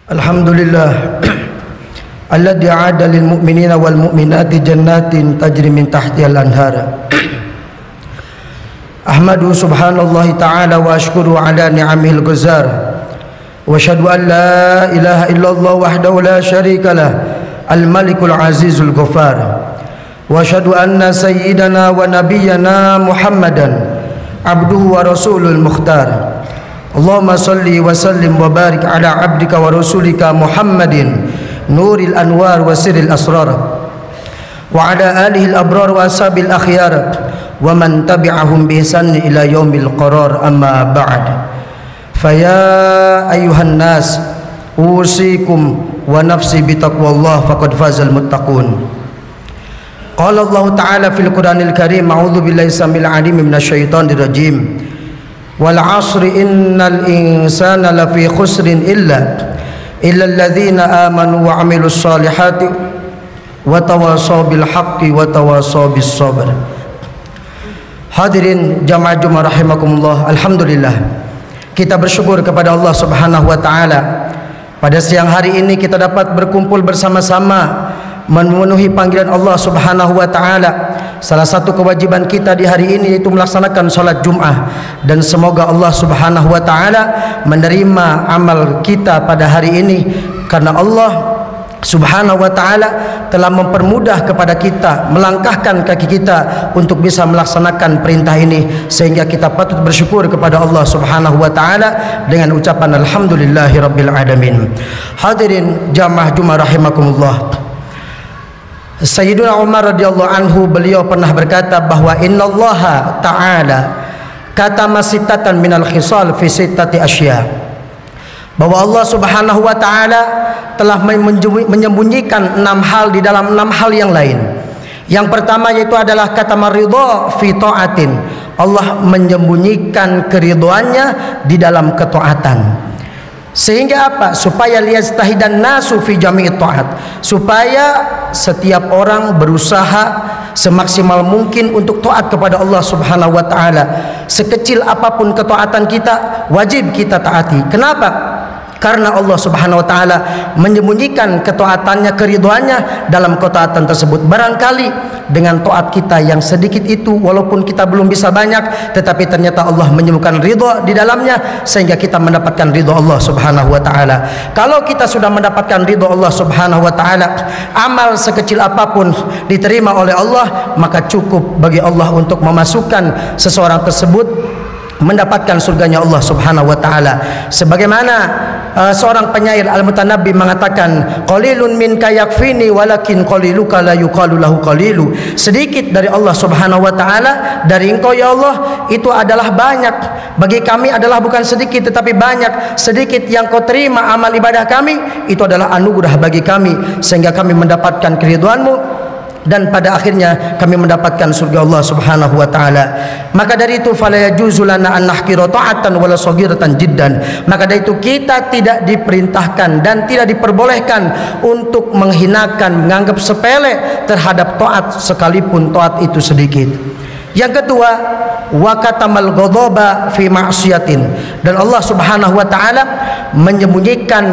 Alhamdulillah alladzi 'ada lil mu'minina wal mu'minati jannatin tajri min tahtiha al-anhar. Ahmadu subhanallahi ta'ala wa ashkuru ala ni'amil ghazar wa asyhadu an la ilaha illallah wahdahu la syarika lah al-malikul azizul ghafar wa asyhadu anna sayyidana wa nabiyyana Muhammadan abduhu wa rasulul mukhtar. Allahumma salli wa sallim wa barik ala abdika wa rasulika Muhammadin nuril anwar wa sirril asrar wa ala alihi al-abrar wa ashabil akhyar wa man tabi'ahum bi ihsan ila yaumil qarar, amma ba'd. Faya ayuhan nas usikum wa nafsi bi taqwallah faqad fazal muttaqun. Qala Allah ta'ala fil Qur'anil Karim, a'udzu billahi samil alim minasy syaithanir rajim. Wal 'asri innal insana lafi khusrin illa alladzina amanu wa 'amilus solihati wa tawasaw bil haqqi wa tawasaw bis sabr. Hadirin jamaah Jumat rahimakumullah, alhamdulillah kita bersyukur kepada Allah Subhanahu wa taala pada siang hari ini kita dapat berkumpul bersama-sama memenuhi panggilan Allah Subhanahu wa taala. Salah satu kewajiban kita di hari ini yaitu melaksanakan salat Jumat, dan semoga Allah Subhanahu wa taala menerima amal kita pada hari ini karena Allah Subhanahu wa taala telah mempermudah kepada kita, melangkahkan kaki kita untuk bisa melaksanakan perintah ini, sehingga kita patut bersyukur kepada Allah Subhanahu wa taala dengan ucapan alhamdulillahirabbil alamin. Hadirin jamaah Jumat rahimakumullah, Sayyiduna Umar radhiyallahu anhu beliau pernah berkata bahwa innallaha ta'ala katama sittatan minal khisal fi sittati asya, bahwa Allah Subhanahu wa taala telah menyembunyikan 6 hal di dalam 6 hal yang lain. Yang pertama yaitu adalah katama ridha fi ta'atin, Allah menyembunyikan keridhoannya di dalam ketaatan. Sehingga apa? Supaya liyastahidan nasu fi jami'i ta'at, supaya setiap orang berusaha semaksimal mungkin untuk taat kepada Allah Subhanahu wa taala. Sekecil apapun ketaatan kita wajib kita taati. Kenapa? Karena Allah Subhanahu wa taala menyembunyikan ketaatannya, keridhoannya dalam ketaatan tersebut. Barangkali dengan taat kita yang sedikit itu, walaupun kita belum bisa banyak, tetapi ternyata Allah menyembunyikan ridho di dalamnya sehingga kita mendapatkan ridho Allah Subhanahu wa taala. Kalau kita sudah mendapatkan ridho Allah Subhanahu wa taala, amal sekecil apapun diterima oleh Allah, maka cukup bagi Allah untuk memasukkan seseorang tersebut mendapatkan surganya Allah Subhanahu wa taala. Sebagaimana seorang penyair Al-Mutanabbi mengatakan, qalilun minka yakfini walakin qaliluka la yuqalu lahu qalilu. Sedikit dari Allah Subhanahu wa taala, dari engkau ya Allah itu adalah banyak, bagi kami adalah bukan sedikit tetapi banyak. Sedikit yang kau terima amal ibadah kami itu adalah anugerah bagi kami, sehingga kami mendapatkan keridhaan-Mu dan pada akhirnya kami mendapatkan surga Allah Subhanahu wa taala. Maka dari itu fala yajuzu lana an nahqira ta'atan wala saghiratan jiddan. Maka dari itu kita tidak diperintahkan dan tidak diperbolehkan untuk menghinakan, menganggap sepele terhadap taat sekalipun taat itu sedikit. Yang kedua, wa katamal ghadaba fi ma'siyatin, dan Allah Subhanahu wa taala menyembunyikan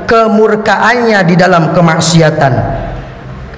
kemurkaannya di dalam kemaksiatan.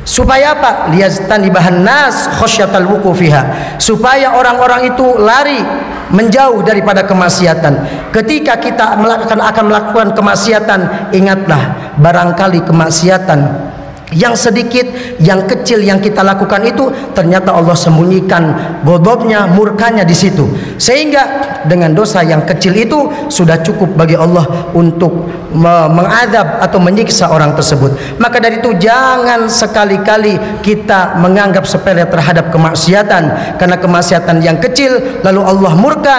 Supaya apa? Liyastanibahan nas khasyatal wuqufiha, supaya orang-orang itu lari menjauh daripada kemaksiatan. Ketika kita akan melakukan kemaksiatan, ingatlah barangkali kemaksiatan yang sedikit, yang kecil yang kita lakukan itu ternyata Allah sembunyikan ghadabnya, murkanya di situ, sehingga dengan dosa yang kecil itu sudah cukup bagi Allah untuk mengadab atau menyiksa orang tersebut. Maka dari itu jangan sekali-kali kita menganggap sepele terhadap kemaksiatan, karena kemaksiatan yang kecil lalu Allah murka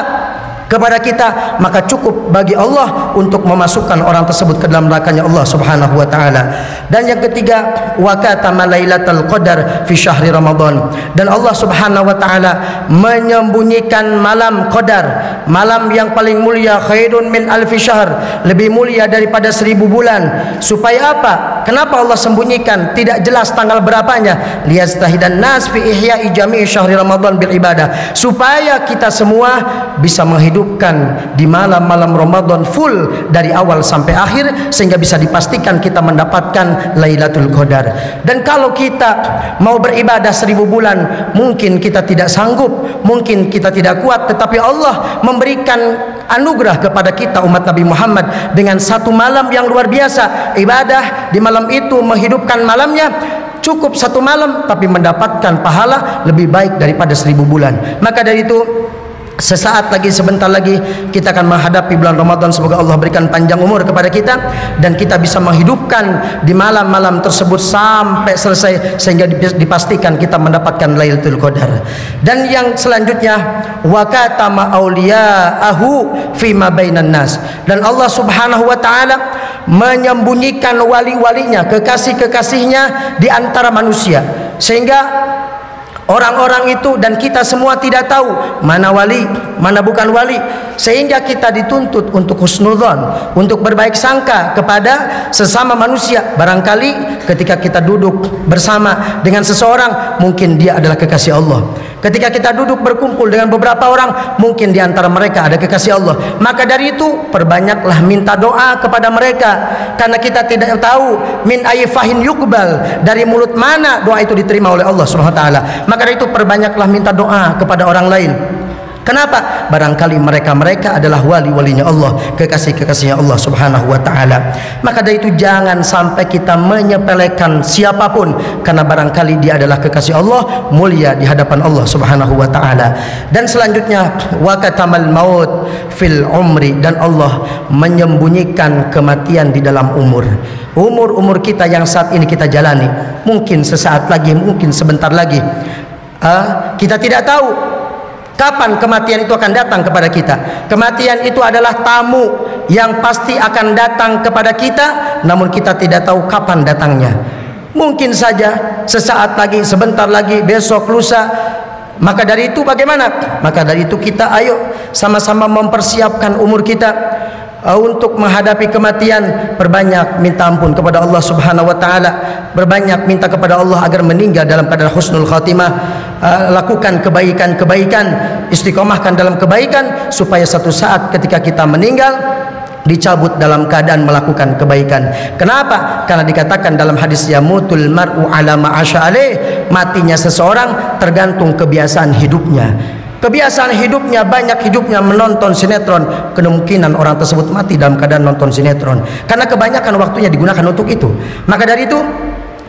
kepada kita, maka cukup bagi Allah untuk memasukkan orang tersebut ke dalam nerakanya Allah Subhanahu wa taala. Dan yang ketiga, wa katama lailatul qadar fi syahri Ramadan, dan Allah Subhanahu wa taala menyembunyikan malam qadar, malam yang paling mulia, khairun min alfi syahr, lebih mulia daripada 1000 bulan. Supaya apa? Kenapa Allah sembunyikan? Tidak jelas tanggal berapanya. Liyastahidan nas fi ihya'i jami'i syahri Ramadan bil ibadah, supaya kita semua bisa menghidup menghidupkan di malam-malam Ramadan full dari awal sampai akhir, sehingga bisa dipastikan kita mendapatkan Lailatul Qadar. Dan kalau kita mau beribadah 1000 bulan, mungkin kita tidak sanggup, mungkin kita tidak kuat, tetapi Allah memberikan anugerah kepada kita umat Nabi Muhammad dengan satu malam yang luar biasa. Ibadah di malam itu, menghidupkan malamnya, cukup satu malam tapi mendapatkan pahala lebih baik daripada 1000 bulan. Maka dari itu, sesaat lagi, sebentar lagi kita akan menghadapi bulan Ramadan. Semoga Allah berikan panjang umur kepada kita dan kita bisa menghidupkan di malam-malam tersebut sampai selesai, sehingga dipastikan kita mendapatkan Lailatul Qadar. Dan yang selanjutnya, wa katama auliya'ahu fima bainan nas, dan Allah Subhanahu wa taala menyembunyikan wali-walinya, kekasih-kekasihnya di antara manusia, sehingga orang-orang itu dan kita semua tidak tahu mana wali, mana bukan wali, sehingga kita dituntut untuk husnudzon, untuk berbaik sangka kepada sesama manusia. Barangkali ketika kita duduk bersama dengan seseorang, mungkin dia adalah kekasih Allah. Ketika kita duduk berkumpul dengan beberapa orang, mungkin di antara mereka ada kekasih Allah. Maka dari itu, perbanyaklah minta doa kepada mereka, karena kita tidak tahu min ayfahin yuqbal, dari mulut mana doa itu diterima oleh Allah Subhanahu wa taala. Maka dari itu, perbanyaklah minta doa kepada orang lain. Kenapa? Barangkali mereka adalah wali-walinya Allah, kekasih-kekasihnya Allah Subhanahu wa taala. Maka dari itu, jangan sampai kita menyepelekan siapapun, karena barangkali dia adalah kekasih Allah, mulia di hadapan Allah Subhanahu wa taala. Dan selanjutnya, wa katamal maut fil umri, dan Allah menyembunyikan kematian di dalam umur. Umur kita yang saat ini kita jalani, mungkin sesaat lagi, mungkin sebentar lagi, kita tidak tahu kapan kematian itu akan datang kepada kita. Kematian itu adalah tamu yang pasti akan datang kepada kita, namun kita tidak tahu kapan datangnya. Mungkin saja sesaat lagi, sebentar lagi, besok, lusa. Maka dari itu bagaimana? Maka dari itu kita ayo sama-sama mempersiapkan umur kita untuk menghadapi kematian. Perbanyak minta ampun kepada Allah Subhanahu wa taala, berbanyak minta kepada Allah agar meninggal dalam keadaan husnul khatimah. Lakukan kebaikan-kebaikan, istiqomahkan dalam kebaikan, supaya satu saat ketika kita meninggal dicabut dalam keadaan melakukan kebaikan. Kenapa? Karena dikatakan dalam hadis, yamutul mar'u ala ma'asya alaih, matinya seseorang tergantung kebiasaan hidupnya. Kebiasaan hidupnya, banyak hidupnya menonton sinetron, kemungkinan orang tersebut mati dalam keadaan nonton sinetron, karena kebanyakan waktunya digunakan untuk itu. Maka dari itu,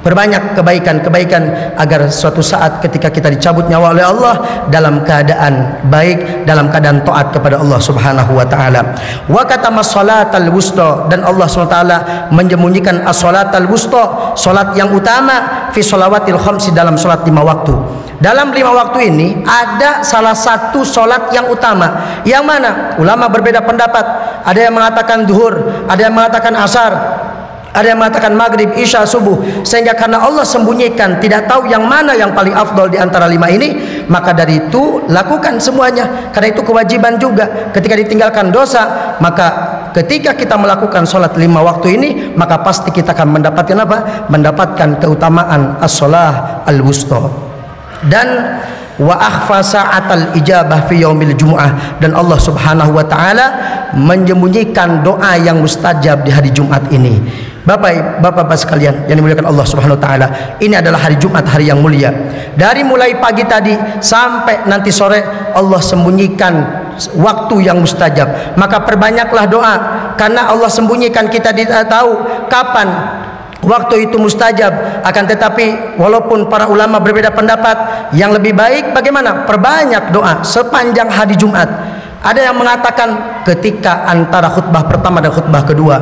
perbanyak kebaikan-kebaikan agar suatu saat ketika kita dicabut nyawa oleh Allah dalam keadaan baik, dalam keadaan taat kepada Allah Subhanahu wa taala. Wa katama sholatal wusta, dan Allah Subhanahu wa taala menyembunyikan as-sholatal wusta, salat yang utama, fi sholawatil khamsi, dalam salat 5 waktu. Dalam 5 waktu ini ada salah satu salat yang utama, yang mana ulama berbeda pendapat. Ada yang mengatakan zuhur, ada yang mengatakan asar, ada yang mengatakan maghrib, isya, subuh. Sehingga karena Allah sembunyikan, tidak tahu yang mana yang paling afdol di antara 5 ini, maka dari itu lakukan semuanya. Karena itu kewajiban juga. Ketika ditinggalkan dosa, maka ketika kita melakukan sholat 5 waktu ini, maka pasti kita akan mendapatkan apa? Mendapatkan keutamaan as-sholah al-wusta. Dan wa akhfa sa'atal ijabah fi yaumil jumu'ah, dan Allah Subhanahu wa taala menyembunyikan doa yang mustajab di hari Jumat ini. Bapak-bapak sekalian yang dimuliakan Allah Subhanahu wa taala, ini adalah hari Jumat, hari yang mulia. Dari mulai pagi tadi sampai nanti sore, Allah sembunyikan waktu yang mustajab. Maka perbanyaklah doa, karena Allah sembunyikan, kita tidak tahu kapan waktu itu mustajab. Akan tetapi walaupun para ulama berbeda pendapat, yang lebih baik bagaimana? Perbanyak doa sepanjang hari Jumat. Ada yang mengatakan ketika antara khutbah pertama dan khutbah kedua,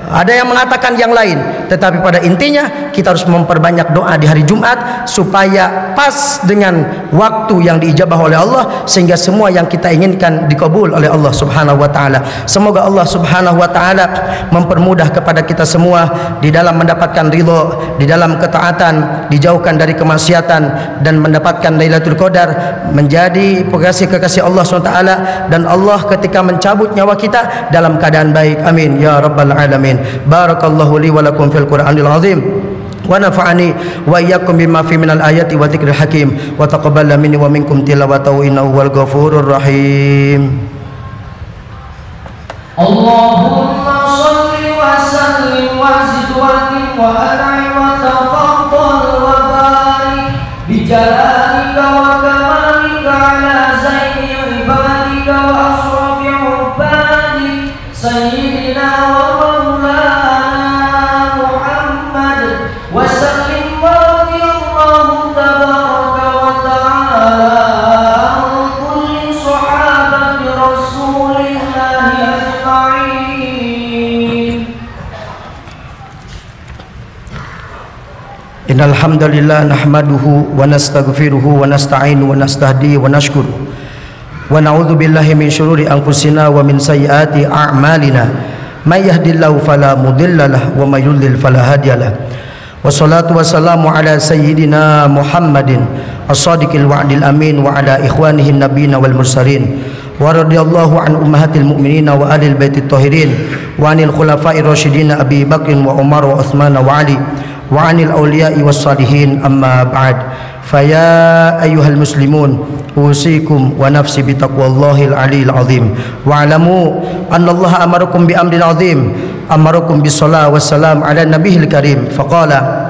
ada yang mengatakan yang lain, tetapi pada intinya kita harus memperbanyak doa di hari Jumat supaya pas dengan waktu yang diijabah oleh Allah, sehingga semua yang kita inginkan dikabul oleh Allah Subhanahu wa taala. Semoga Allah Subhanahu wa taala mempermudah kepada kita semua di dalam mendapatkan ridho, di dalam ketaatan, dijauhkan dari kemaksiatan, dan mendapatkan Lailatul Qadar, menjadi kekasih Allah Subhanahu wa taala, dan Allah ketika mencabut nyawa kita dalam keadaan baik. Amin ya rabbal alamin. Barakallahu li wa lakum fil Qur'anil azim, wa nafa'ani wa iyyakum bima fi minal ayati wa dzikril hakim, wa taqabbala minni wa minkum tilawatahu innahu wal ghafurur rahim. Allahumma sholli wa sallim wa zid wa tim wa an'im wa tafaddal wa barik bi jalalika wa kamalika ala zaini ibadika wa asrafi ubadik sayyidina wa maulana Muhammad wa sallim wa radiyallahu tabaraka wa ta'ala an kulli sahabati rasulillahi ajma'in. Innal hamdalillah nahmaduhu wa nastaghfiruhu wa nasta'inu wa nastahdi wa nashkuru wa na'udzu billahi min syururi anfusina wa min sayyiati a'malina may yahdihillahu fala mudhillalah wa may yudlil fala hadiyalah. Wassalatu wassalamu ala sayyidina Muhammadin as-sadiqil wa'dil amin wa ala ikhwanihi nabiyina wal mursalin wa radiyallahu an ummahatil mu'minina wa alil baitit tahirin wa anil khulafa'ir rasyidin Abi Bakr wa Umar wa Utsman wa Ali wa anil awliya'i was salihin amma ba'd. Faya ayyuhal muslimun usikum wa nafsi bitaqwallahil aliyil azim wa alamu annallaha amarakum bi amrin azim amarakum bis salat wassalam ala nabiyil karim faqala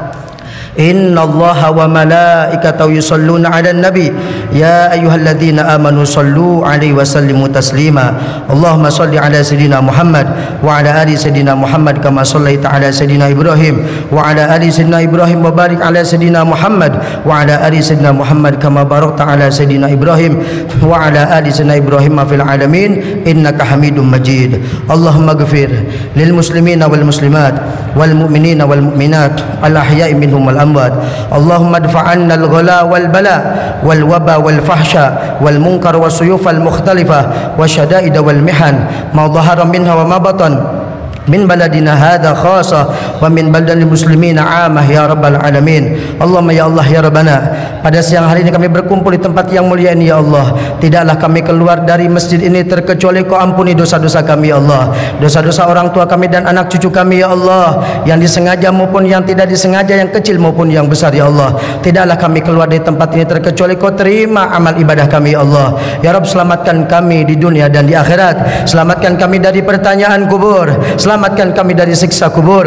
innallaha wa malaikatahu yusholluna 'alan nabi ya ayyuhalladzina amanu shallu 'alaihi wa sallimu taslima. Allahumma shalli 'ala sayidina Muhammad wa 'ala ali sayidina Muhammad kama shallaita 'ala sayidina Ibrahim wa 'ala ali sayidina Ibrahim wa barik 'ala sayidina Muhammad wa 'ala ali sayidina Muhammad kama barakta 'ala sayidina Ibrahim wa 'ala ali sayidina Ibrahim fil 'alamin innaka Hamidum Majid. Allahumma ighfir lil muslimina wal muslimat wal mu'minina wal mu'minat al ahya'i minhum wal amwat. Allahumma adfa' 'anna al-ghala wal bala wal waba wal fahsya wal munkar was suyuf al mukhtalifah wasyada'id wal mihan ma dhahara minha wa ma batan min baladina hadha khasa wa min baladil muslimina 'amah ya rabbal alamin. Allahumma ya Allah ya Rabbana, pada siang hari ini kami berkumpul di tempat yang mulia ini ya Allah. Tidaklah kami keluar dari masjid ini terkecuali Kau ampuni dosa-dosa kami ya Allah, dosa-dosa orang tua kami dan anak cucu kami ya Allah, yang disengaja maupun yang tidak disengaja, yang kecil maupun yang besar ya Allah. Tidaklah kami keluar dari tempat ini terkecuali Kau terima amal ibadah kami ya Allah. Ya Rabb, selamatkan kami di dunia dan di akhirat. Selamatkan kami dari pertanyaan kubur, selamatkan kami dari siksa kubur,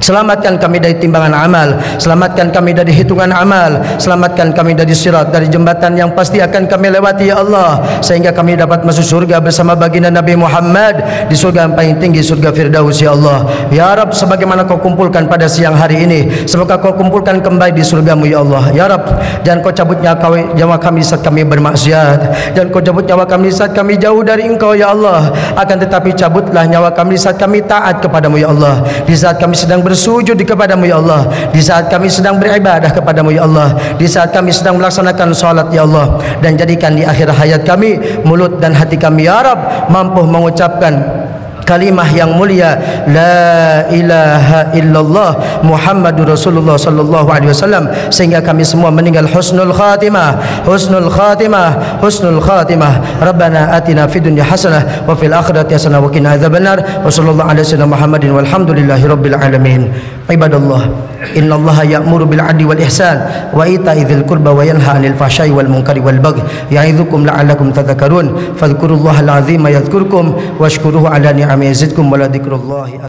selamatkan kami dari timbangan amal, selamatkan kami dari hitungan amal, selamatkan kami dari sirat, dari jembatan yang pasti akan kami lewati ya Allah, sehingga kami dapat masuk surga bersama baginda Nabi Muhammad di surga yang paling tinggi, surga Firdaus ya Allah. Ya Rabb, sebagaimana Kau kumpulkan pada siang hari ini, semoga Kau kumpulkan kembali di surgamu ya Allah. Ya Rabb, jangan Kau cabut nyawa kami saat kami bermaksiat, jangan Kau cabut nyawa kami saat kami jauh dari Engkau ya Allah, akan tetapi cabutlah nyawa kami saat kami taat kepadamu ya Allah, di saat kami sedang bersujud kepadamu ya Allah, di saat kami sedang beribadah kepadamu ya Allah, di saat kami sedang melaksanakan salat ya Allah. Dan jadikan di akhir hayat kami mulut dan hati kami ya Rabb mampu mengucapkan kalimah yang mulia la ilaha illallah Muhammadur Rasulullah sallallahu alaihi wasallam, sehingga kami semua meninggal husnul khatimah, husnul khatimah, husnul khatimah. Rabbana atina fid dunya hasanah wa fil akhirati hasanah wa qina adzabannar. Wa sallallahu ala sayyidina Muhammadin walhamdulillahi rabbil alamin. Ibadallah, innallaha ya'muru bil 'adli wal ihsan wa ita'i dzil qurba wa yanha 'anil fahsya'i wal munkari wal baghi ya'idzukum la'allakum tadhakkarun. Fadhkurullahal 'azima yadhkurkum washkuruhu 'ala ni'amihi yazidkum wa la dzikrullahi